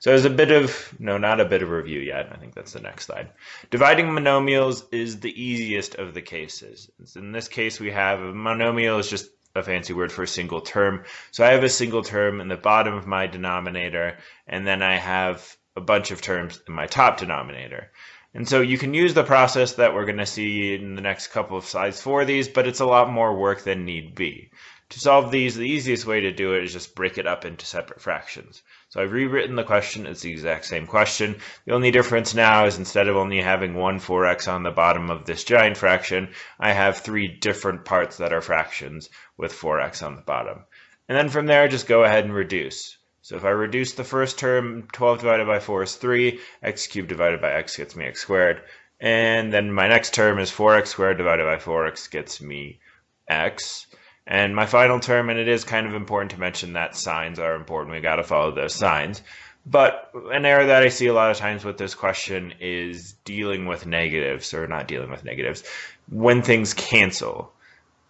So there's a bit of, no, not a bit of review yet. I think that's the next slide. Dividing monomials is the easiest of the cases. In this case, we have a monomial is just a fancy word for a single term. So I have a single term in the bottom of my denominator, and then I have a bunch of terms in my top denominator. And so you can use the process that we're going to see in the next couple of slides for these, but it's a lot more work than need be. To solve these, the easiest way to do it is just break it up into separate fractions. So I've rewritten the question. It's the exact same question. The only difference now is instead of only having one 4x on the bottom of this giant fraction, I have three different parts that are fractions with 4x on the bottom. And then from there, just go ahead and reduce. So if I reduce the first term, 12 divided by 4 is 3, x cubed divided by x gets me x squared. And then my next term is 4x squared divided by 4x gets me x. And my final term, and it is kind of important to mention that signs are important. We got to follow those signs. But an error that I see a lot of times with this question is dealing with negatives, or not dealing with negatives, when things cancel.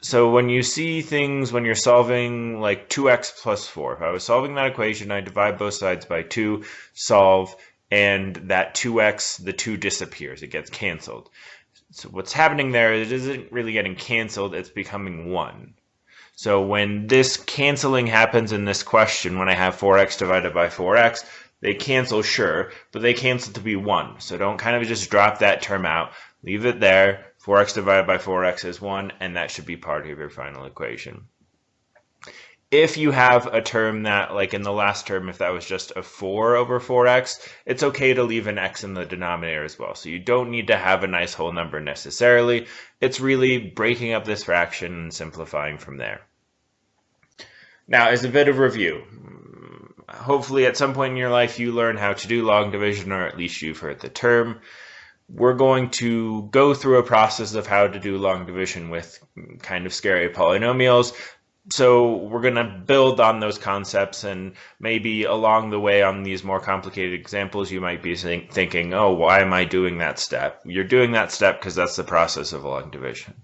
So when you see things, when you're solving like 2x plus 4, if I was solving that equation, I divide both sides by 2, solve, and that 2x, the 2 disappears. It gets canceled. So what's happening there is it isn't really getting canceled, it's becoming 1. So when this canceling happens in this question, when I have 4x divided by 4x, they cancel, sure, but they cancel to be 1. So don't kind of just drop that term out. Leave it there. 4x divided by 4x is 1, and that should be part of your final equation. If you have a term that, like in the last term, if that was just a 4 over 4x, it's okay to leave an x in the denominator as well. So you don't need to have a nice whole number necessarily. It's really breaking up this fraction and simplifying from there. Now, as a bit of review, hopefully at some point in your life you learn how to do long division, or at least you've heard the term. We're going to go through a process of how to do long division with kind of scary polynomials. So we're going to build on those concepts, and maybe along the way on these more complicated examples, you might be thinking, oh, why am I doing that step? You're doing that step because that's the process of long division.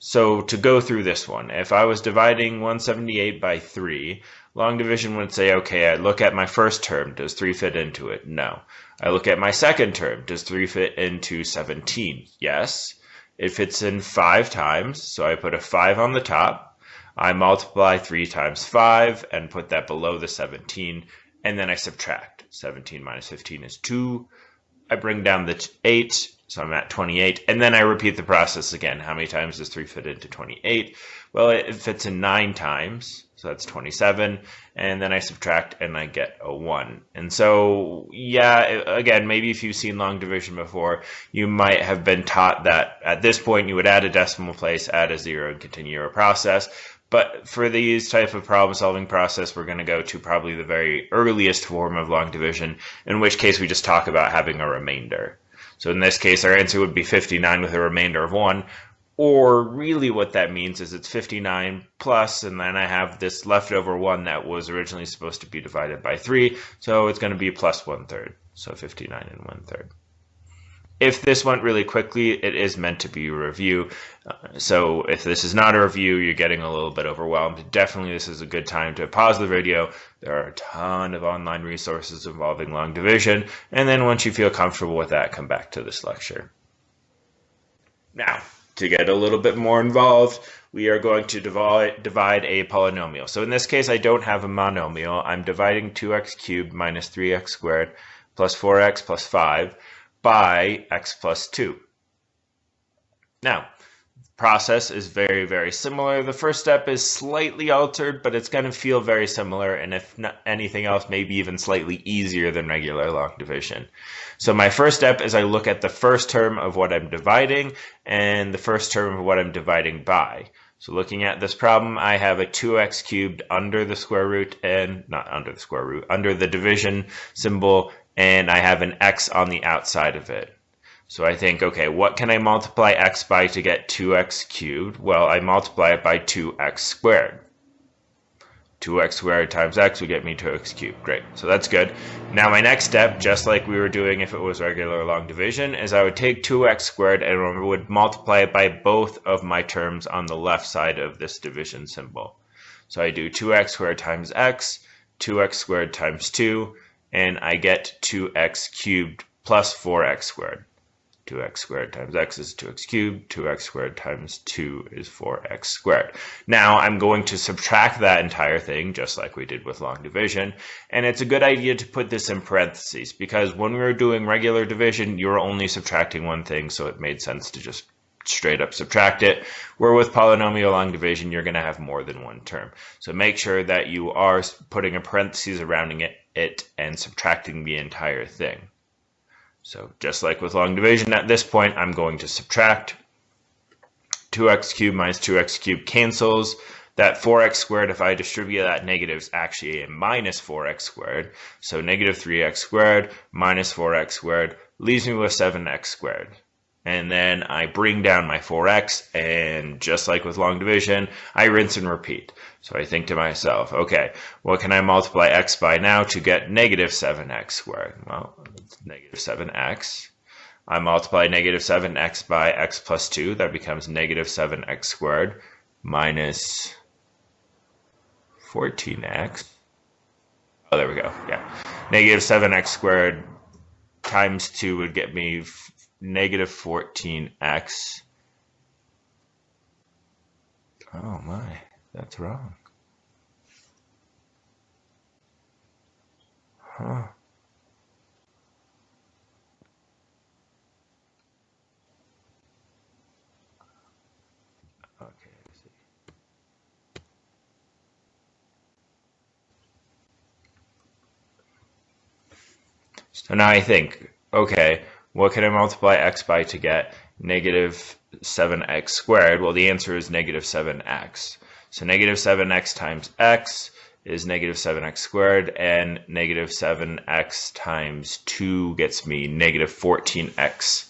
So to go through this one, if I was dividing 178 by 3, long division would say, okay, I look at my first term, does 3 fit into it? No. I look at my second term, does 3 fit into 17? Yes. It fits in 5 times, so I put a 5 on the top. I multiply 3 times 5 and put that below the 17, and then I subtract. 17 minus 15 is 2. I bring down the 8, so I'm at 28, and then I repeat the process again. How many times does 3 fit into 28? Well, it fits in 9 times, so that's 27, and then I subtract and I get a 1. And so, yeah, again, maybe if you've seen long division before, you might have been taught that at this point you would add a decimal place, add a 0, and continue your process. But for these type of problem-solving process, we're going to go to probably the very earliest form of long division, in which case we just talk about having a remainder. So in this case, our answer would be 59 with a remainder of 1. Or really what that means is it's 59 plus, and then I have this leftover 1 that was originally supposed to be divided by 3. So it's going to be plus 1/3. So 59 and 1/3. If this went really quickly, it is meant to be a review. So if this is not a review, you're getting a little bit overwhelmed. Definitely this is a good time to pause the video. There are a ton of online resources involving long division. And then once you feel comfortable with that, come back to this lecture. Now, to get a little bit more involved, we are going to divide a polynomial. So in this case, I don't have a monomial. I'm dividing 2x cubed minus 3x squared plus 4x plus 5 by x plus 2. Now, the process is very, very similar. The first step is slightly altered, but it's going to feel very similar, and if not anything else, maybe even slightly easier than regular long division. So my first step is I look at the first term of what I'm dividing and the first term of what I'm dividing by. So looking at this problem, I have a 2x cubed under the square root, and not under the square root, under the division symbol, and I have an x on the outside of it. So I think, okay, what can I multiply x by to get 2x cubed? Well, I multiply it by 2x squared. 2x squared times x would get me 2x cubed. Great, so that's good. Now my next step, just like we were doing if it was regular long division, is I would take 2x squared and I would multiply it by both of my terms on the left side of this division symbol. So I do 2x squared times x, 2x squared times 2, and I get 2x cubed plus 4x squared. 2x squared times x is 2x cubed. 2x squared times 2 is 4x squared. Now I'm going to subtract that entire thing, just like we did with long division. And it's a good idea to put this in parentheses, because when we were doing regular division, you were only subtracting one thing, so it made sense to just straight up subtract it. Where with polynomial long division, you're going to have more than one term. So make sure that you are putting a parentheses surrounding it and subtracting the entire thing. So just like with long division, at this point, I'm going to subtract. 2x cubed minus 2x cubed cancels. That 4x squared, if I distribute that negative, is actually a minus 4x squared. So negative 3x squared minus 4x squared leaves me with 7x squared. And then I bring down my 4x, and just like with long division, I rinse and repeat. So I think to myself, okay, what can I multiply x by now to get negative 7x squared? Well, it's negative 7x. I multiply negative 7x by x plus 2. That becomes negative 7x squared minus 14x. Oh, there we go. Yeah. Negative 7x squared times 2 would get me negative 14x. Oh my, that's wrong. Huh. Okay, let's see. So now I think, okay, what can I multiply x by to get negative 7x squared? Well, the answer is negative 7x. So negative 7x times x is negative 7x squared, and negative 7x times 2 gets me negative 14x.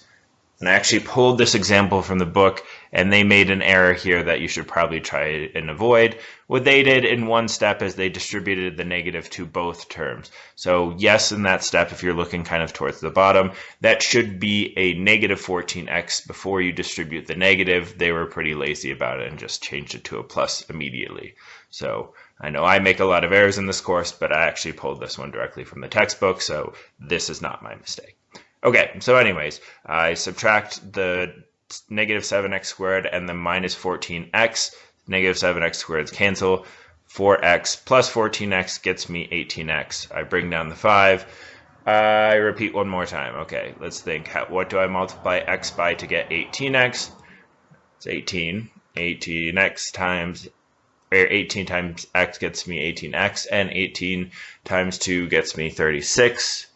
And I actually pulled this example from the book, and they made an error here that you should probably try and avoid. What they did in one step is they distributed the negative to both terms. So yes, in that step, if you're looking kind of towards the bottom, that should be a negative 14x before you distribute the negative. They were pretty lazy about it and just changed it to a plus immediately. So I know I make a lot of errors in this course, but I actually pulled this one directly from the textbook, so this is not my mistake. Okay, so anyways, I subtract the negative 7x squared and the minus 14x. Negative 7x squareds cancel. 4x plus 14x gets me 18x. I bring down the 5. I repeat one more time. Okay, let's think. What do I multiply x by to get 18x? It's 18. 18x times, or 18 times x gets me 18x, and 18 times 2 gets me 36.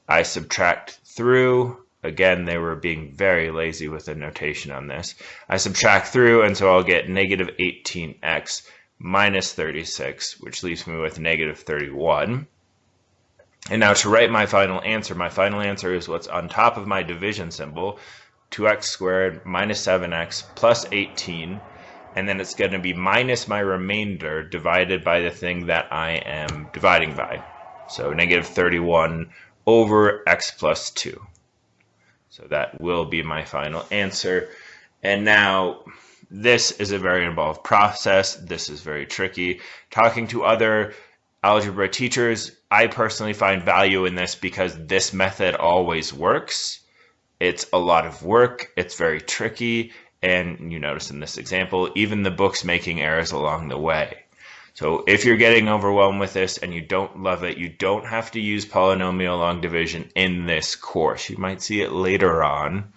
I subtract through. Again, they were being very lazy with the notation on this. I subtract through, and so I'll get negative 18x minus 36, which leaves me with negative 31. And now to write my final answer is what's on top of my division symbol, 2x squared minus 7x plus 18, and then it's going to be minus my remainder divided by the thing that I am dividing by. So negative 31 over x plus 2. So that will be my final answer. And now this is a very involved process. This is very tricky. Talking to other algebra teachers, I personally find value in this because this method always works. It's a lot of work. It's very tricky. And you notice in this example, even the book's making errors along the way. So if you're getting overwhelmed with this and you don't love it, you don't have to use polynomial long division in this course. You might see it later on.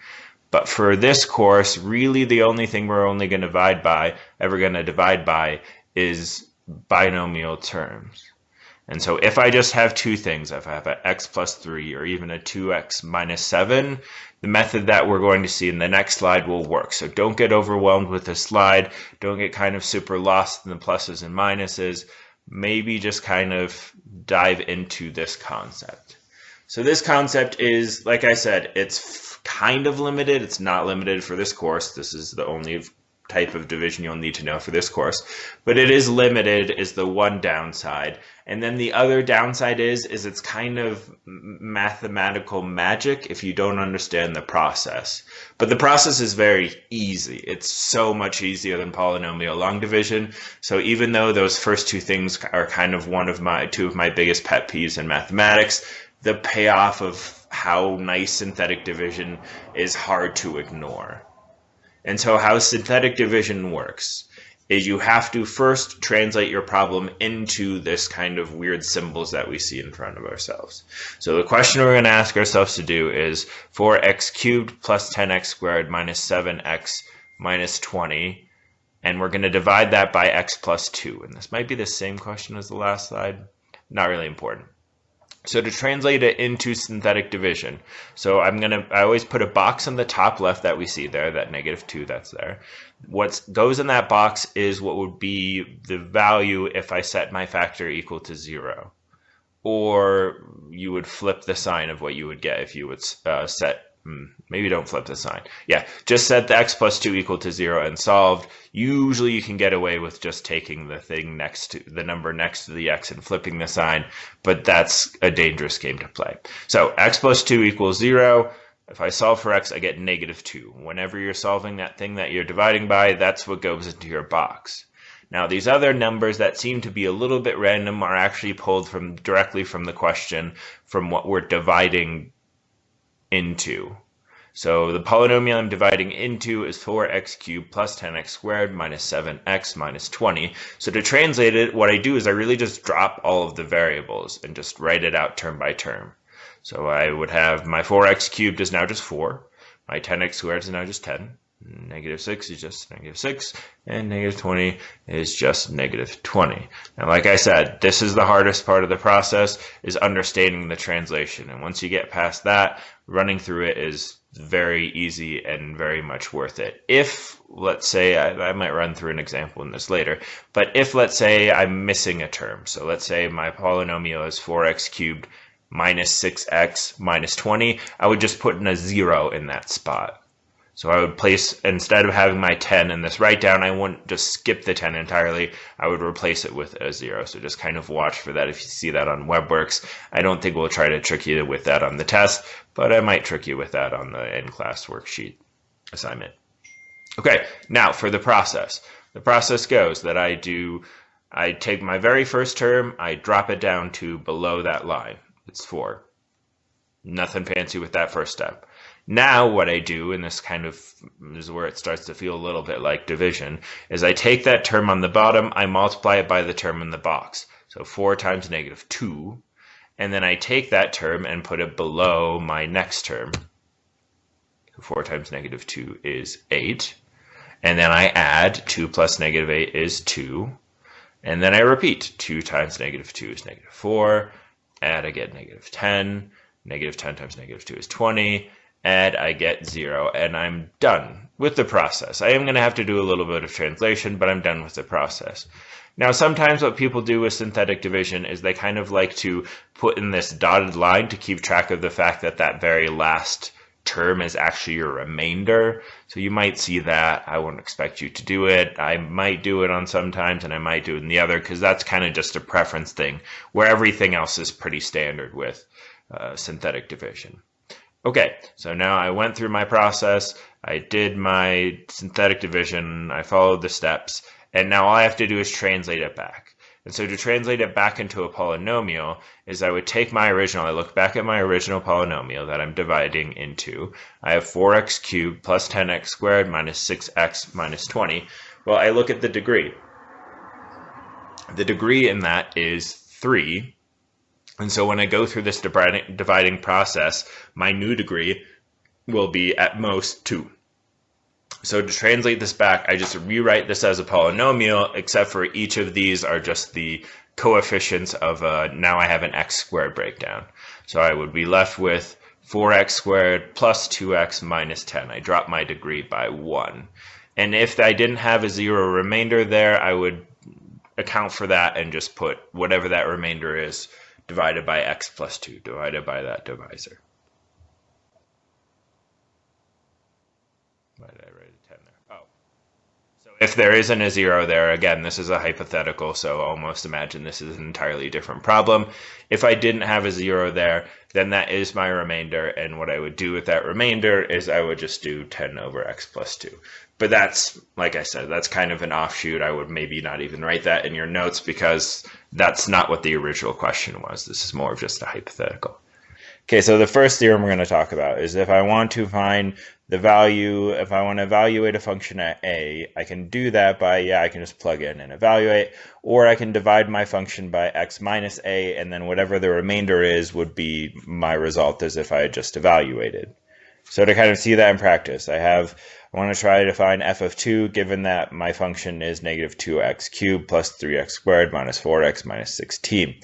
But for this course, really the only thing we're only going to divide by is binomial terms. And so if I just have two things, if I have an x plus 3 or even a 2x minus 7, the method that we're going to see in the next slide will work. So don't get overwhelmed with this slide. Don't get kind of super lost in the pluses and minuses. Maybe just kind of dive into this concept. So this concept is, like I said, it's kind of limited. It's not limited for this course. This is the only type of division you'll need to know for this course, but it is limited is the one downside. And then the other downside is it's kind of mathematical magic if you don't understand the process. But the process is very easy. It's so much easier than polynomial long division. So even though those first two things are kind of two of my biggest pet peeves in mathematics, the payoff of how nice synthetic division is hard to ignore. And so how synthetic division works is you have to first translate your problem into this kind of weird symbols that we see in front of ourselves. So the question we're going to ask ourselves to do is 4x cubed plus 10x squared minus 7x minus 20. And we're going to divide that by x plus 2. And this might be the same question as the last slide. Not really important. So to translate it into synthetic division, so I always put a box on the top left that we see there, that -2 that's there. What goes in that box is what would be the value if I set my factor equal to 0. Or you would flip the sign of what you would get if you would maybe don't flip the sign. Yeah, just set the x plus 2 equal to 0 and solved. Usually you can get away with just taking the number next to the x and flipping the sign, but that's a dangerous game to play. So x plus 2 equals 0. If I solve for x, I get -2. Whenever you're solving that thing that you're dividing by, that's what goes into your box. Now, these other numbers that seem to be a little bit random are actually pulled directly from the question from what we're dividing into. So the polynomial I'm dividing into is 4x cubed plus 10x squared minus 7x minus 20. So to translate it, what I do is I really just drop all of the variables and just write it out term by term. So I would have my 4x cubed is now just 4. My 10x squared is now just 10. -6 is just -6, and -20 is just -20. Now, like I said, this is the hardest part of the process, is understanding the translation. And once you get past that, running through it is very easy and very much worth it. If, let's say, I might run through an example in this later, but if, let's say, I'm missing a term. So let's say my polynomial is 4x cubed minus 6x minus 20. I would just put in a 0 in that spot. So I would place, instead of having my 10 in this write down, I wouldn't just skip the 10 entirely. I would replace it with a 0. So just kind of watch for that if you see that on WebWorks. I don't think we'll try to trick you with that on the test, but I might trick you with that on the in-class worksheet assignment. Okay, now for the process. The process goes that I take my very first term, I drop it down to below that line. It's 4. Nothing fancy with that first step. Now what I do, and this kind of is where it starts to feel a little bit like division, is I take that term on the bottom, I multiply it by the term in the box. So 4 times -2, and then I take that term and put it below my next term. So 4 times -2 is 8. And then I add 2 plus -8 is 2. And then I repeat. 2 times -2 is -4. Add, I get -10. -10 times -2 is 20. And I get 0, and I'm done with the process. I am going to have to do a little bit of translation, but I'm done with the process. Now, sometimes what people do with synthetic division is they kind of like to put in this dotted line to keep track of the fact that that very last term is actually your remainder. So you might see that. I wouldn't expect you to do it. I might do it on sometimes, and I might do it in the other, because that's kind of just a preference thing, where everything else is pretty standard with synthetic division. Okay, so now I went through my process, I did my synthetic division, I followed the steps, and now all I have to do is translate it back. And so to translate it back into a polynomial is I would take my original, I look back at my original polynomial that I'm dividing into. I have 4x cubed plus 10x squared minus 6x minus 20. Well, I look at the degree. The degree in that is 3. And so when I go through this dividing process, my new degree will be at most 2. So to translate this back, I just rewrite this as a polynomial, except for each of these are just the coefficients of now I have an x squared breakdown. So I would be left with 4x squared plus 2x minus 10. I drop my degree by 1. And if I didn't have a 0 remainder there, I would account for that and just put whatever that remainder is divided by x plus 2, divided by that divisor. Why did I write a 10 there? Oh, If there isn't a zero there, again, this is a hypothetical, so almost imagine this is an entirely different problem. If I didn't have a zero there, then that is my remainder, and what I would do with that remainder is I would just do 10 over x plus 2. But that's, like I said, that's kind of an offshoot. I would maybe not even write that in your notes because that's not what the original question was. This is more of just a hypothetical. Okay, so the first theorem we're going to talk about is if I want to find the value, if I want to evaluate a function at a, I can do that by, I can just plug in and evaluate, or I can divide my function by x minus a, and then whatever the remainder is would be my result as if I had just evaluated. So to kind of see that in practice, I want to try to find f of 2 given that my function is negative 2x cubed plus 3x squared minus 4x minus 16.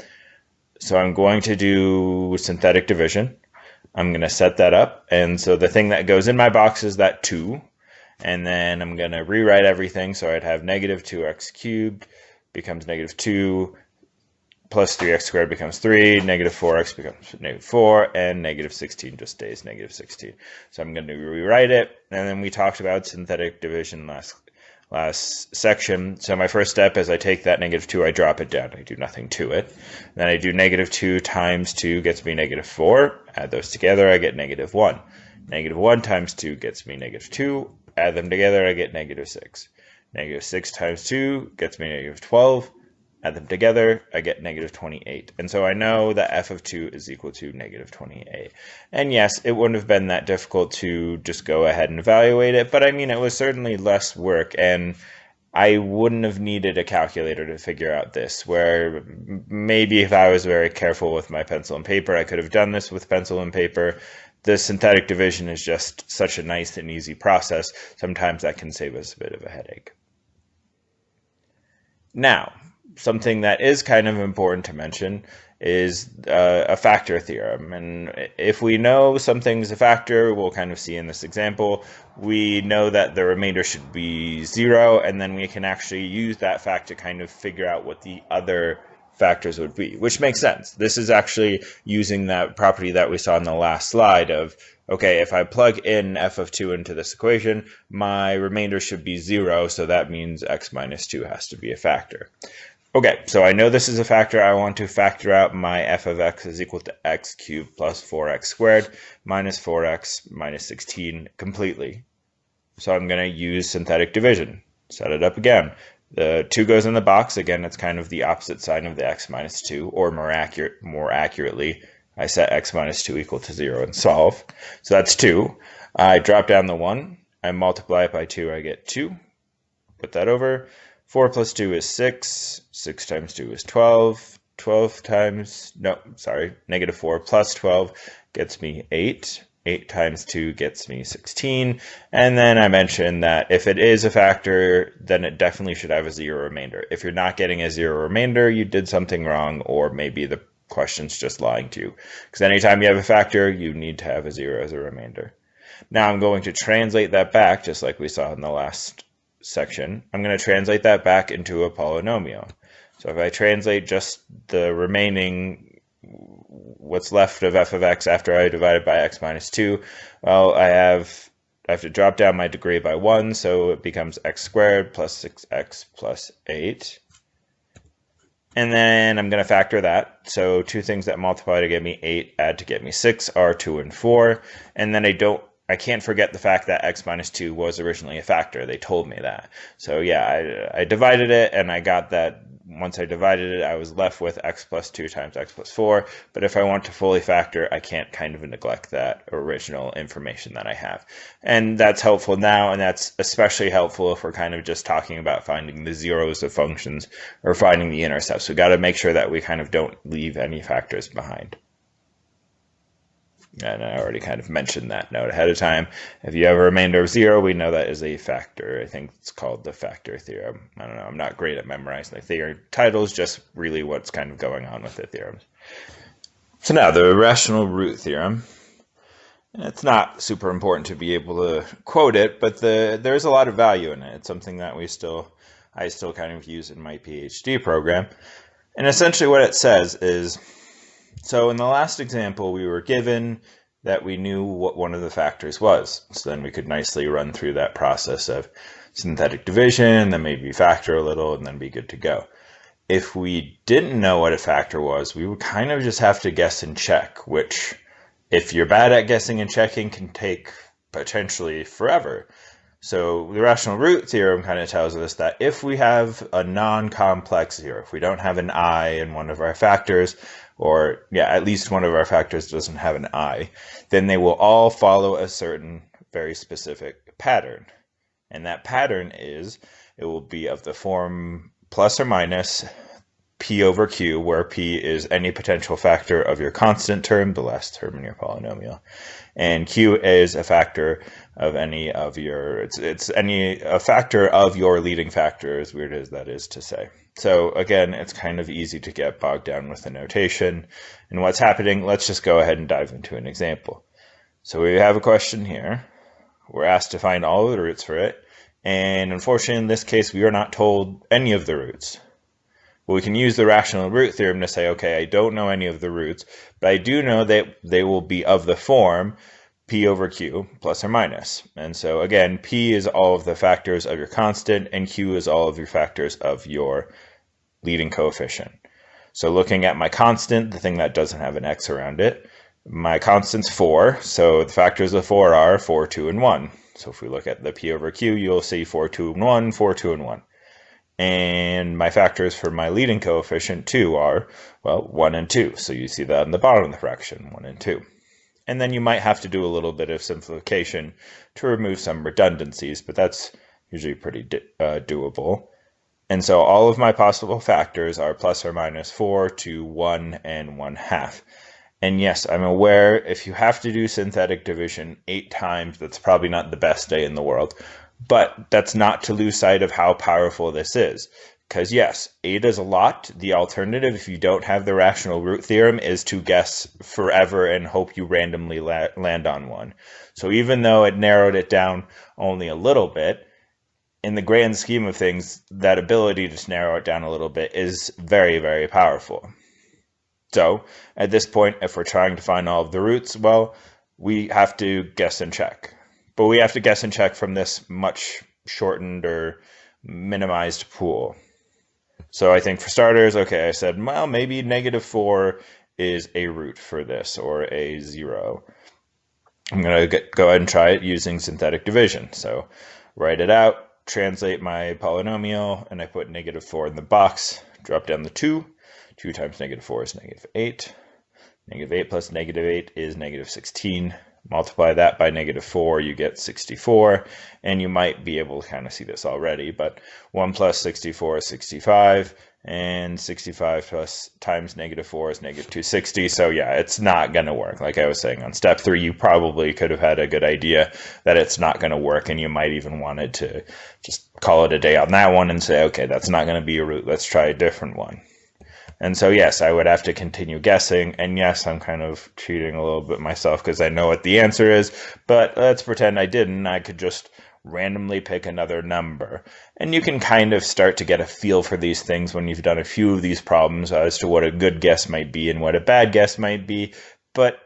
So I'm going to do synthetic division. I'm going to set that up. And so the thing that goes in my box is that 2. And then I'm going to rewrite everything. So I'd have negative 2x cubed becomes negative 2 plus 3x squared becomes 3, negative 4x becomes negative 4, and negative 16 just stays negative 16. So I'm going to rewrite it. And then we talked about synthetic division last section. So my first step is I take that negative 2, I drop it down, I do nothing to it. Then I do negative 2 times 2 gets me negative 4. Add those together, I get negative 1. Negative 1 times 2 gets me negative 2. Add them together, I get negative 6. Negative 6 times 2 gets me negative 12. Add them together, I get negative 28. And so I know that f of 2 is equal to negative 28. And yes, it wouldn't have been that difficult to just go ahead and evaluate it, but I mean, it was certainly less work, and I wouldn't have needed a calculator to figure out this, where maybe if I was very careful with my pencil and paper, I could have done this with pencil and paper. The synthetic division is just such a nice and easy process. Sometimes that can save us a bit of a headache. Now, something that is kind of important to mention is a factor theorem. And if we know something's a factor, we'll kind of see in this example, we know that the remainder should be 0, and then we can actually use that fact to kind of figure out what the other factors would be, which makes sense. This is actually using that property that we saw in the last slide of, okay, if I plug in f of 2 into this equation, my remainder should be 0, so that means x minus 2 has to be a factor. Okay, so I know this is a factor. I want to factor out my f of x is equal to x cubed plus 4x squared minus 4x minus 16 completely. So I'm going to use synthetic division. Set it up again. The 2 goes in the box. Again, it's kind of the opposite sign of the x minus 2, or more accurately, I set x minus 2 equal to 0 and solve. So that's 2. I drop down the 1. I multiply it by 2. I get 2. Put that over. 4 plus 2 is 6. 6 times 2 is 12. Negative 4 plus 12 gets me 8. 8 times 2 gets me 16. And then I mentioned that if it is a factor, then it definitely should have a 0 remainder. If you're not getting a 0 remainder, you did something wrong, or maybe the question's just lying to you. Because anytime you have a factor, you need to have a 0 as a remainder. Now I'm going to translate that back, just like we saw in the last section. I'm going to translate that back into a polynomial. So if I translate just the remaining, what's left of f of x after I divide it by x minus 2, well, I have to drop down my degree by 1, so it becomes x squared plus 6x plus 8. And then I'm going to factor that. So 2 things that multiply to get me 8 add to get me 6 are 2 and 4. And then I can't forget the fact that x minus 2 was originally a factor. They told me that. So yeah, I divided it, and I got that. Once I divided it, I was left with x plus 2 times x plus 4. But if I want to fully factor, I can't kind of neglect that original information that I have. And that's helpful now, and that's especially helpful if we're kind of just talking about finding the zeros of functions or finding the intercepts. We got to make sure that we kind of don't leave any factors behind. And I already kind of mentioned that note ahead of time. If you have a remainder of 0, we know that is a factor. I think it's called the factor theorem. I don't know. I'm not great at memorizing the theorem titles, just really what's kind of going on with the theorems. So now the rational root theorem. It's not super important to be able to quote it, but there's a lot of value in it. It's something that I still kind of use in my PhD program. And essentially what it says is, so in the last example, we were given that we knew what one of the factors was. So then we could nicely run through that process of synthetic division, then maybe factor a little, and then be good to go. If we didn't know what a factor was, we would kind of just have to guess and check, which, if you're bad at guessing and checking, can take potentially forever. So the rational root theorem kind of tells us that if we have a non-complex zero, if we don't have an I in one of our factors, or at least one of our factors doesn't have an I, then they will all follow a certain very specific pattern. And that pattern is, it will be of the form plus or minus P over Q, where P is any potential factor of your constant term, the last term in your polynomial. And Q is a factor of any of your, a factor of your leading factor, as weird as that is to say. So again, it's kind of easy to get bogged down with the notation and what's happening. Let's just go ahead and dive into an example. So we have a question here. We're asked to find all of the roots for it. And unfortunately, in this case, we are not told any of the roots. Well, we can use the rational root theorem to say, okay, I don't know any of the roots, but I do know that they will be of the form P over Q plus or minus. And so again, P is all of the factors of your constant, and Q is all of your factors of your leading coefficient. So looking at my constant, the thing that doesn't have an X around it, my constant's 4, so the factors of 4 are 4, 2, and 1. So if we look at the P over Q, you'll see 4, 2, and 1, 4, 2, and 1. And my factors for my leading coefficient 2 are, well, 1 and 2. So you see that on the bottom of the fraction, 1 and 2. And then you might have to do a little bit of simplification to remove some redundancies, but that's usually pretty doable. And so all of my possible factors are plus or minus 4, 2, 1, and 1/2. And yes, I'm aware if you have to do synthetic division 8 times, that's probably not the best day in the world. But that's not to lose sight of how powerful this is. Because yes, 8 is a lot. The alternative, if you don't have the rational root theorem, is to guess forever and hope you randomly land on one. So even though it narrowed it down only a little bit, in the grand scheme of things, that ability to narrow it down a little bit is very, very powerful. So at this point, if we're trying to find all of the roots, well, we have to guess and check. But we have to guess and check from this much shortened or minimized pool. So I think for starters, okay, I said, well, maybe -4 is a root for this, or a 0. I'm going to go ahead and try it using synthetic division. So write it out, translate my polynomial, and I put -4 in the box, drop down the 2. 2 times -4 is -8. -8 plus -8 is -16. Multiply that by -4, you get 64, and you might be able to kind of see this already, but 1 plus 64 is 65, and 65 plus times -4 is -260, so yeah, it's not going to work. Like I was saying, on step 3, you probably could have had a good idea that it's not going to work, and you might even wanted to just call it a day on that one and say, okay, that's not going to be a root, let's try a different one. And so, yes, I would have to continue guessing. And yes, I'm kind of cheating a little bit myself because I know what the answer is. But let's pretend I didn't. I could just randomly pick another number. And you can kind of start to get a feel for these things when you've done a few of these problems as to what a good guess might be and what a bad guess might be. But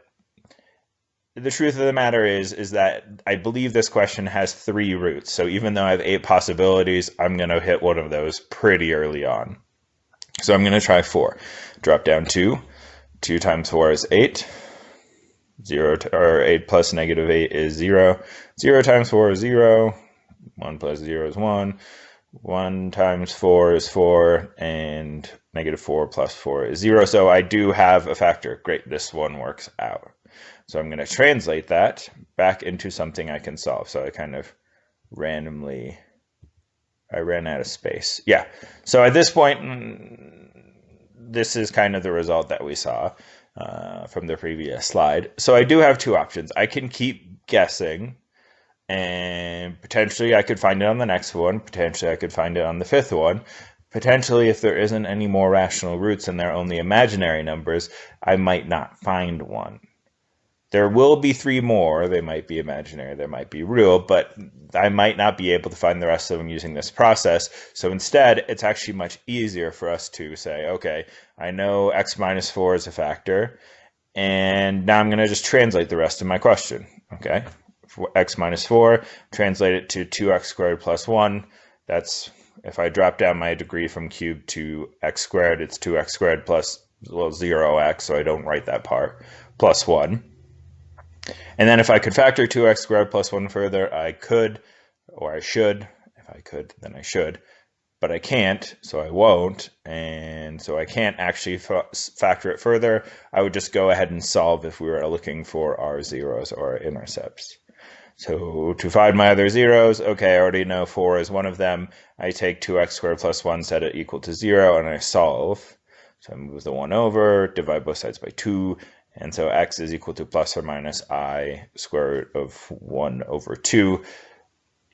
the truth of the matter is that I believe this question has 3 roots. So even though I have 8 possibilities, I'm going to hit one of those pretty early on. So I'm going to try 4. Drop down 2. 2 times 4 is 8. 8 plus -8 is 0. 0 times 4 is 0. 1 plus 0 is 1. 1 times 4 is 4. And -4 plus 4 is 0. So I do have a factor. Great, this one works out. So I'm going to translate that back into something I can solve. So I kind of randomly... I ran out of space. Yeah, so at this point, this is kind of the result that we saw from the previous slide. So I do have 2 options. I can keep guessing, and potentially I could find it on the next one. Potentially I could find it on the 5th one. Potentially, if there isn't any more rational roots and they're only imaginary numbers, I might not find one. There will be 3 more. They might be imaginary, they might be real, but I might not be able to find the rest of them using this process. So instead, it's actually much easier for us to say, okay, I know x minus 4 is a factor, And now I'm going to just translate the rest of my question. Okay, for x minus 4, translate it to 2x squared plus 1. That's, if I drop down my degree from cubed to x squared, it's 2x squared plus, well, 0x, so I don't write that part, plus 1. And then if I could factor 2x squared plus 1 further, I could, or I should. If I could, then I should. But I can't, so I won't, and so I can't actually factor it further. I would just go ahead and solve if we were looking for our zeros or our intercepts. So to find my other zeros, okay, I already know 4 is one of them. I take 2x squared plus 1, set it equal to 0, and I solve. So I move the 1 over, divide both sides by 2, and so x is equal to plus or minus I square root of 1 over 2.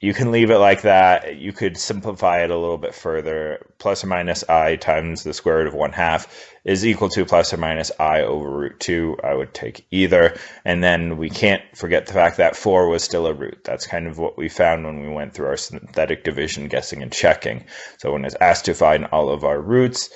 You can leave it like that. You could simplify it a little bit further. Plus or minus I times the square root of 1/2 is equal to plus or minus I over root 2. I would take either. And then we can't forget the fact that 4 was still a root. That's kind of what we found when we went through our synthetic division, guessing, and checking. So when it's asked to find all of our roots,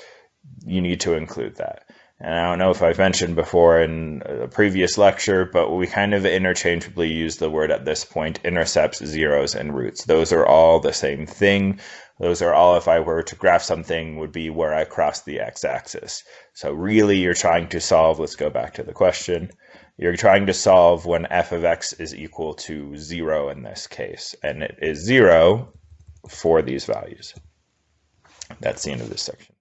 you need to include that. And I don't know if I've mentioned before in a previous lecture, but we kind of interchangeably use the word at this point, intercepts, zeros, and roots. Those are all the same thing. Those are all, if I were to graph something, would be where I cross the x-axis. So really you're trying to solve, let's go back to the question, you're trying to solve when f of x is equal to 0 in this case, and it is 0 for these values. That's the end of this section.